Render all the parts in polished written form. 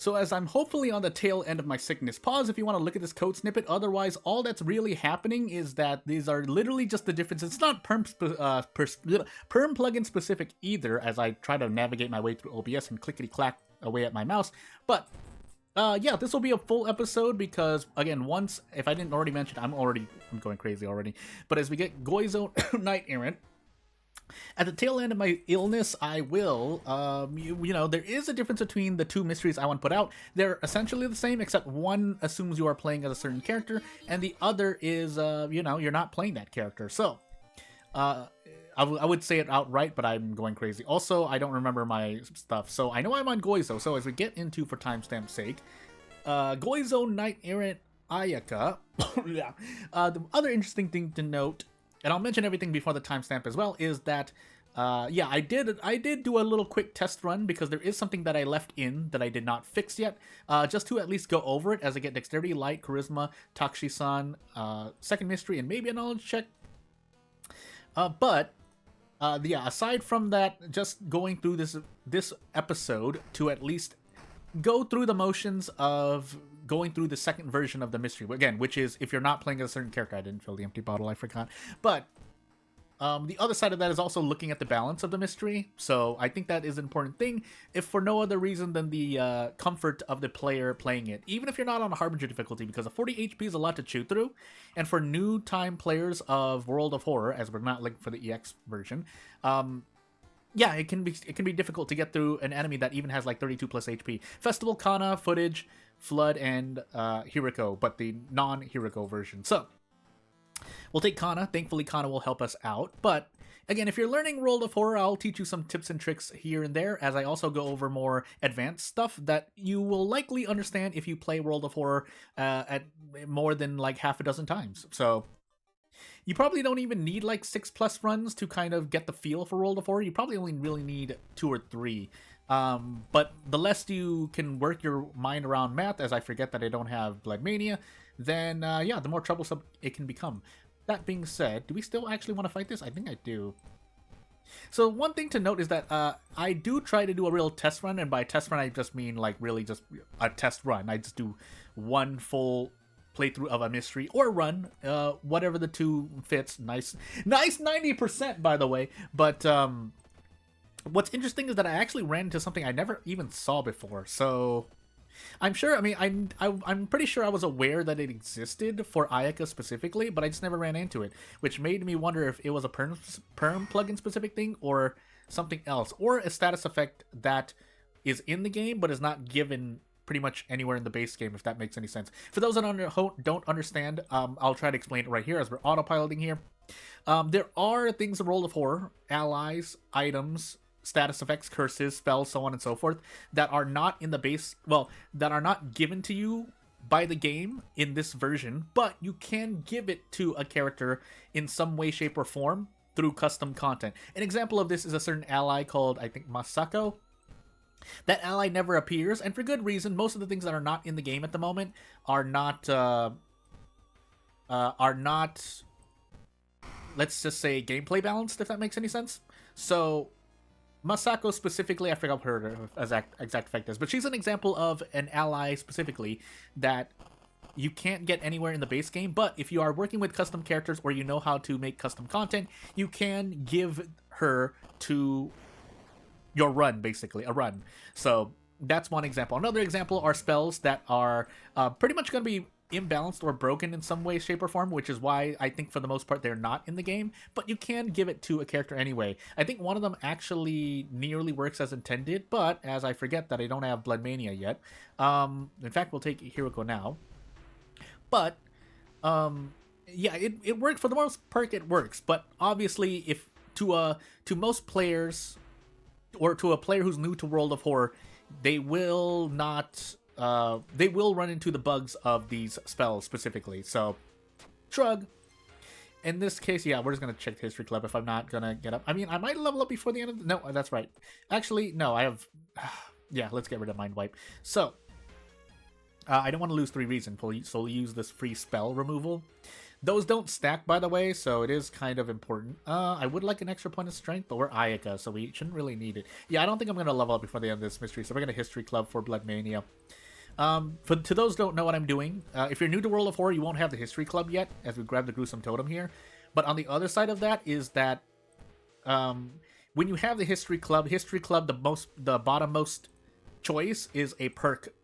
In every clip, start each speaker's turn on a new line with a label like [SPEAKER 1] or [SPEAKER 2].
[SPEAKER 1] So as I'm hopefully on the tail end of my sickness, pause if you want to look at this code snippet. Otherwise, all that's really happening is that these are literally just the differences. It's not perm plugin specific either, as I try to navigate my way through OBS and clickety-clack away at my mouse. But yeah, this will be a full episode because, again, once, if I didn't already mention, I'm going crazy already. But as we get Goizo Knight Errant, at the tail end of my illness, I will, you know, there is a difference between the two mysteries I want to put out. They're essentially the same, except one assumes you are playing as a certain character, and the other is, you know, you're not playing that character. So, I would say it outright, but I'm going crazy. Also, I don't remember my stuff, so I know I'm on Goizo. So as we get into, for timestamp's sake, Goizo Knight Errant Ayaka. Yeah. The other interesting thing to note, and I'll mention everything before the timestamp as well, is that, yeah, I did do a little quick test run because there is something that I left in that I did not fix yet, just to at least go over it as I get Dexterity, Light, Charisma, Takushi-san, Second Mystery, and maybe a Knowledge check. But yeah, aside from that, just going through this episode to at least go through the motions of going through the second version of the mystery, again, which is if you're not playing as a certain character. I didn't fill the empty bottle, I forgot. But the other side of that is also looking at the balance of the mystery. So I think that is an important thing, if for no other reason than the comfort of the player playing it. Even if you're not on a Harbinger difficulty, because a 40 HP is a lot to chew through. And for new time players of World of Horror, as we're not looking for the EX version, yeah, it can be difficult to get through an enemy that even has like 32 plus HP. Festival, Kana, Footage, Flood, and Hiriko, but the non-Hiriko version. So we'll take Kana. Thankfully, Kana will help us out. But again, if you're learning World of Horror, I'll teach you some tips and tricks here and there, as I also go over more advanced stuff that you will likely understand if you play World of Horror at more than like half a dozen times. So you probably don't even need like 6+ runs to kind of get the feel for World of Horror. You probably only really need 2 or 3. But the less you can work your mind around math, as I forget that I don't have Blood Mania, then yeah, the more troublesome it can become. That being said, do we still actually want to fight this? I think I do. So one thing to note is that I do try to do a real test run, and by test run I just mean like really just a test run. I just do one full playthrough of a mystery or run, whatever the two fits. Nice 90%, by the way. But what's interesting is that I actually ran into something I never even saw before. So I'm sure, I mean, I'm pretty sure I was aware that it existed for Ayaka specifically, but I just never ran into it, which made me wonder if it was a perm plugin specific thing or something else, or a status effect that is in the game but is not given pretty much anywhere in the base game, if that makes any sense. For those that don't understand, I'll try to explain it right here as we're autopiloting here. There are things in World of Horror, allies, items, status effects, curses, spells, so on and so forth, that are not in the base, well, that are not given to you by the game in this version, but you can give it to a character in some way, shape, or form through custom content. An example of this is a certain ally called, I think, Masako. That ally never appears, and for good reason. Most of the things that are not in the game at the moment are not, let's just say, gameplay balanced, if that makes any sense. So Masako specifically, I forgot what her exact effect is, but she's an example of an ally specifically that you can't get anywhere in the base game, but if you are working with custom characters or you know how to make custom content, you can give her to your run, basically, a run. So that's one example. Another example are spells that are pretty much going to be imbalanced or broken in some way, shape, or form, which is why I think for the most part they're not in the game, but you can give it to a character anyway. I think one of them actually nearly works as intended, but as I forget that I don't have Blood Mania yet. In fact, we'll take Hiriko now. But yeah, it worked for the most part. It works, but obviously, if to most players, or to a player who's new to World of Horror, they will not. They will run into the bugs of these spells specifically. So, shrug. In this case, yeah, we're just gonna check the History Club if I'm not gonna get up. I mean, I might level up before the end of the... No, that's right. Actually, no, I have... Yeah, let's get rid of Mind Wipe. So, I don't want to lose 3 reason, so we'll use this free spell removal. Those don't stack, by the way, so it is kind of important. I would like an extra point of strength, but we're Ayaka, so we shouldn't really need it. Yeah, I don't think I'm going to level up before the end of this mystery, so we're going to History Club for Blood Mania. To those who don't know what I'm doing, if you're new to World of Horror, you won't have the History Club yet, as we grab the Gruesome Totem here. But on the other side of that is that when you have the History Club, the bottommost choice is a perk,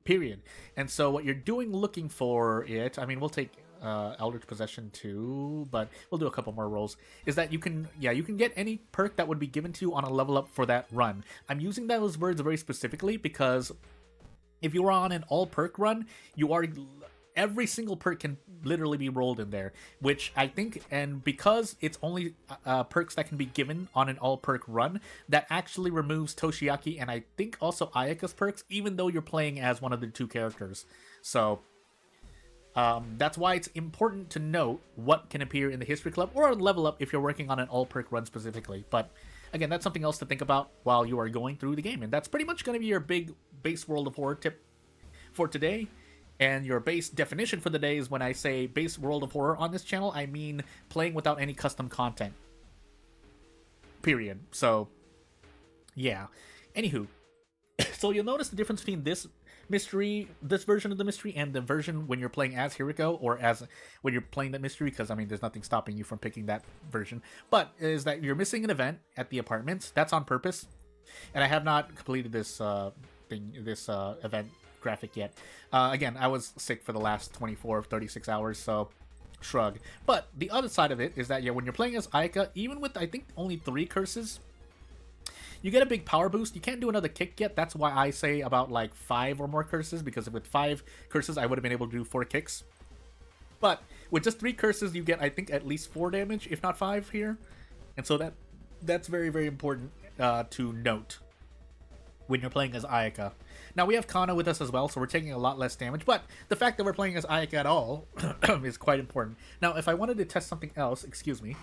[SPEAKER 1] period. And so what you're doing looking for it, I mean, we'll take Eldritch Possession too, but we'll do a couple more rolls, is that you can get any perk that would be given to you on a level up for that run. I'm using those words very specifically because if you are on an all perk run, every single perk can literally be rolled in there, which I think, and because it's only perks that can be given on an all perk run, that actually removes Toshiaki and I think also Ayaka's perks, even though you're playing as one of the two characters. So that's why it's important to note what can appear in the History Club or level up if you're working on an all perk run specifically. But again, that's something else to think about while you are going through the game, and that's pretty much going to be your big base World of Horror tip for today. And your base definition for the day is, when I say base World of Horror on this channel, I mean playing without any custom content. Period. So, yeah. Anywho, so you'll notice the difference between this version of the mystery, and the version when you're playing as Hiriko, or as when you're playing the mystery, because I mean there's nothing stopping you from picking that version, but is that you're missing an event at the apartments. That's on purpose, and I have not completed this event graphic yet. Again, I was sick for the last 36 hours, so shrug. But the other side of it is that, yeah, when you're playing as Ayaka, even with I think only 3 curses, you get a big power boost. You can't do another kick yet. That's why I say about like 5 or more curses, because with 5 curses I would have been able to do 4 kicks. But with just 3 curses, you get, I think, at least 4 damage, if not 5 here. And so that's very, very important to note when you're playing as Ayaka. Now, we have Kana with us as well, so we're taking a lot less damage, but the fact that we're playing as Ayaka at all is quite important. Now, if I wanted to test something else, excuse me,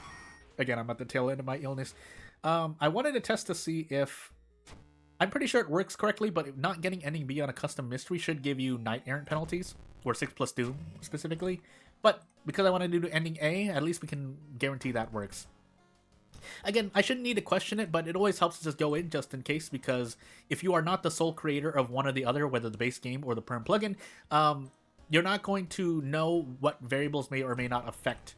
[SPEAKER 1] again, I'm at the tail end of my illness, I wanted to test to see if, I'm pretty sure it works correctly, but not getting ending B on a custom mystery should give you Knight Errant penalties, or 6+ Doom, specifically, but because I want to do ending A, at least we can guarantee that works. Again, I shouldn't need to question it, but it always helps to just go in just in case, because if you are not the sole creator of one or the other, whether the base game or the perm plugin, you're not going to know what variables may or may not affect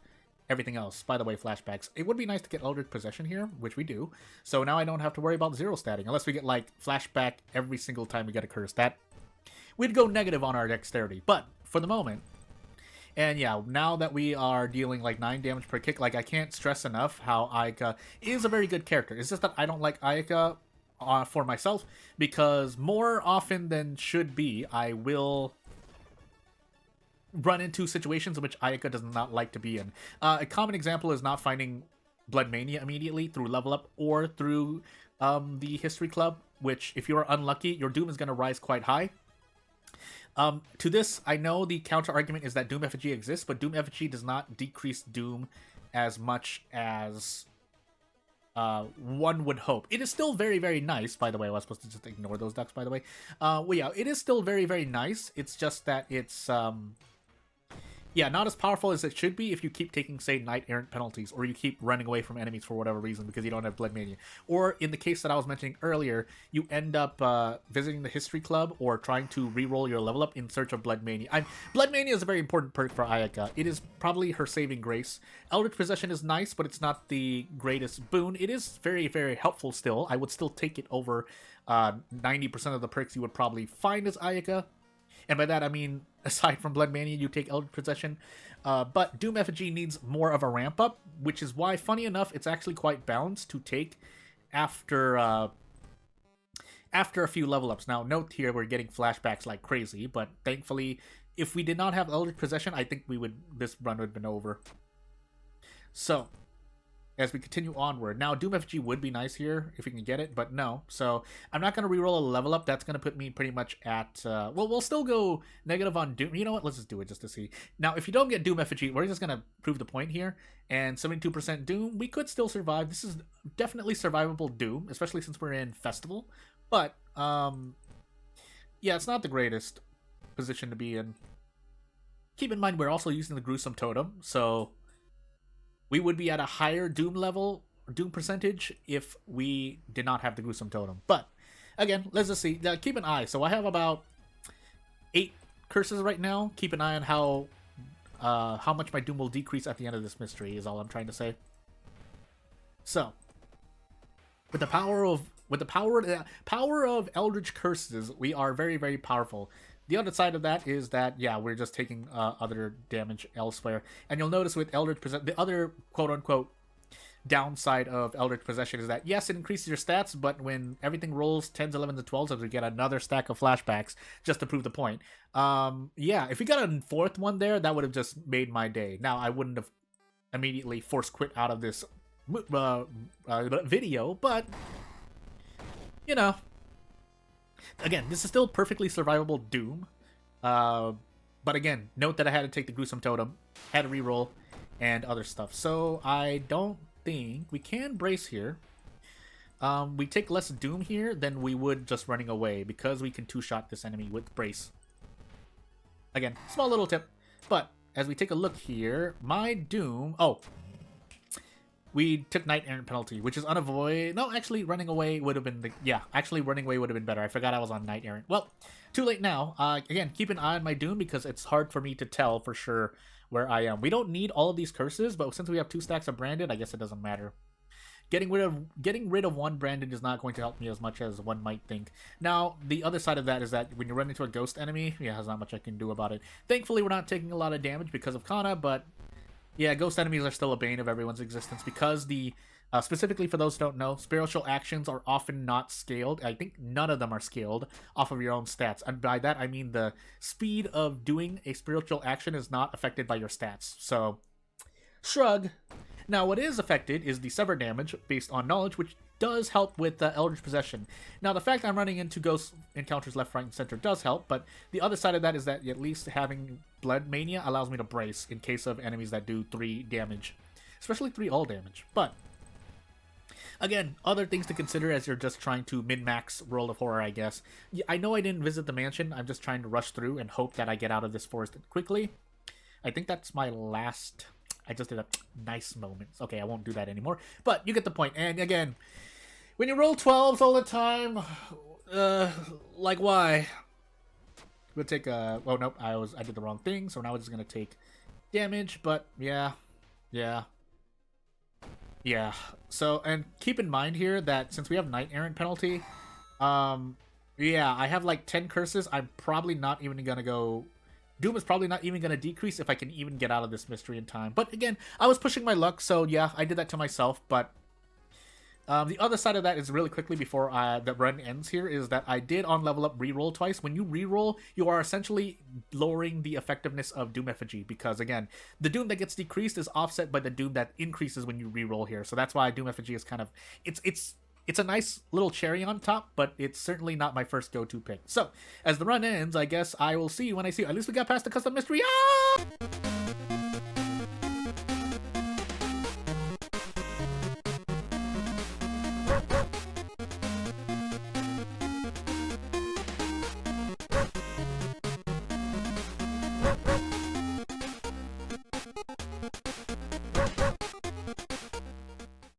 [SPEAKER 1] everything else. By the way, flashbacks. It would be nice to get Eldritch Possession here, which we do, so now I don't have to worry about zero statting, unless we get, like, flashback every single time we get a curse. That we'd go negative on our dexterity, but for the moment. And yeah, now that we are dealing like 9 damage per kick, like, I can't stress enough how Ayaka is a very good character. It's just that I don't like Ayaka for myself, because more often than should be, I will run into situations in which Ayaka does not like to be in. A common example is not finding Blood Mania immediately through level up or through the History Club, which, if you are unlucky, your Doom is going to rise quite high. To this, I know the counter argument is that Doom Effigy exists, but Doom Effigy does not decrease Doom as much as one would hope. It is still very, very nice, by the way. I was supposed to just ignore those ducks, by the way. Well, yeah, it is still very, very nice. It's just that it's, yeah, not as powerful as it should be if you keep taking, say, Knight Errant penalties, or you keep running away from enemies for whatever reason because you don't have Blood Mania. Or, in the case that I was mentioning earlier, you end up visiting the History Club or trying to re-roll your level up in search of Blood Mania. Blood Mania is a very important perk for Ayaka. It is probably her saving grace. Eldritch Possession is nice, but it's not the greatest boon. It is very, very helpful still. I would still take it over 90% of the perks you would probably find as Ayaka. And by that, I mean, aside from Blood Mania, you take Eldritch Possession. But Doom Effigy needs more of a ramp up, which is why, funny enough, it's actually quite balanced to take after a few level ups. Now, note here, we're getting flashbacks like crazy, but thankfully, if we did not have Eldritch Possession, I think this run would have been over. So, as we continue onward. Now, Doom FG would be nice here if we can get it, but no. So, I'm not going to reroll a level up. That's going to put me pretty much at... well, we'll still go negative on Doom. You know what? Let's just do it just to see. Now, if you don't get Doom FG, we're just going to prove the point here. And 72% Doom, we could still survive. This is definitely survivable Doom, especially since we're in Festival. But, yeah, it's not the greatest position to be in. Keep in mind, we're also using the Gruesome Totem, so we would be at a higher Doom level, Doom percentage, if we did not have the Gruesome Totem. But, again, let's just see. Keep an eye. So I have about 8 curses right now. Keep an eye on how much my Doom will decrease at the end of this mystery, is all I'm trying to say. So, with the power of Eldritch Curses, we are very, very powerful. The other side of that is that, yeah, we're just taking other damage elsewhere. And you'll notice with Eldritch Possession, the other quote-unquote downside of Eldritch Possession is that, yes, it increases your stats, but when everything rolls 10s, 11s, and 12s, we get another stack of flashbacks just to prove the point. Yeah, if we got a 4th one there, that would have just made my day. Now, I wouldn't have immediately forced quit out of this video, but, you know, again, this is still perfectly survivable Doom. But again, note that I had to take the Gruesome Totem, had to reroll, and other stuff. So I don't think we can brace here. We take less Doom here than we would just running away, because we can 2-shot this enemy with brace. Again, small little tip. But as we take a look here, my Doom... Oh, we took Knight Errant penalty, which is unavoidable. No, actually, running away would have been the... Yeah, actually, running away would have been better. I forgot I was on Knight Errant. Well, too late now. Again, keep an eye on my Doom, because it's hard for me to tell for sure where I am. We don't need all of these curses, but since we have 2 stacks of Branded, I guess it doesn't matter. Getting rid of one Branded is not going to help me as much as one might think. Now, the other side of that is that when you run into a ghost enemy, yeah, there's not much I can do about it. Thankfully, we're not taking a lot of damage because of Kana, but... Yeah, ghost enemies are still a bane of everyone's existence because specifically for those who don't know, spiritual actions are often not scaled. I think none of them are scaled off of your own stats. And by that, I mean the speed of doing a spiritual action is not affected by your stats. So, shrug. Now, what is affected is the sever damage based on knowledge, which does help with Eldritch Possession. Now, the fact I'm running into ghost encounters left, right, and center does help, but the other side of that is that at least having Blood Mania allows me to brace in case of enemies that do 3 damage. Especially 3 all damage. But, again, other things to consider as you're just trying to min-max World of Horror, I guess. I know I didn't visit the mansion. I'm just trying to rush through and hope that I get out of this forest quickly. I think that's my last... I just did a nice moment. Okay, I won't do that anymore. But you get the point. And again, when you roll 12s all the time, like why? We'll take a... Oh, nope, I did the wrong thing. So now we're just going to take damage. But yeah. So, and keep in mind here that since we have Knight Errant penalty, yeah, I have like 10 curses. I'm probably not even going to go... Doom is probably not even going to decrease if I can even get out of this mystery in time. But again, I was pushing my luck, so yeah, I did that to myself. But the other side of that is really quickly before the run ends here is that I did on level up reroll twice. When you reroll, you are essentially lowering the effectiveness of Doom Effigy because again, the Doom that gets decreased is offset by the Doom that increases when you reroll here. So that's why Doom Effigy is kind of it's a nice little cherry on top, but it's certainly not my first go-to pick. So, as the run ends, I guess I will see you when I see you. At least we got past the custom mystery. Ah!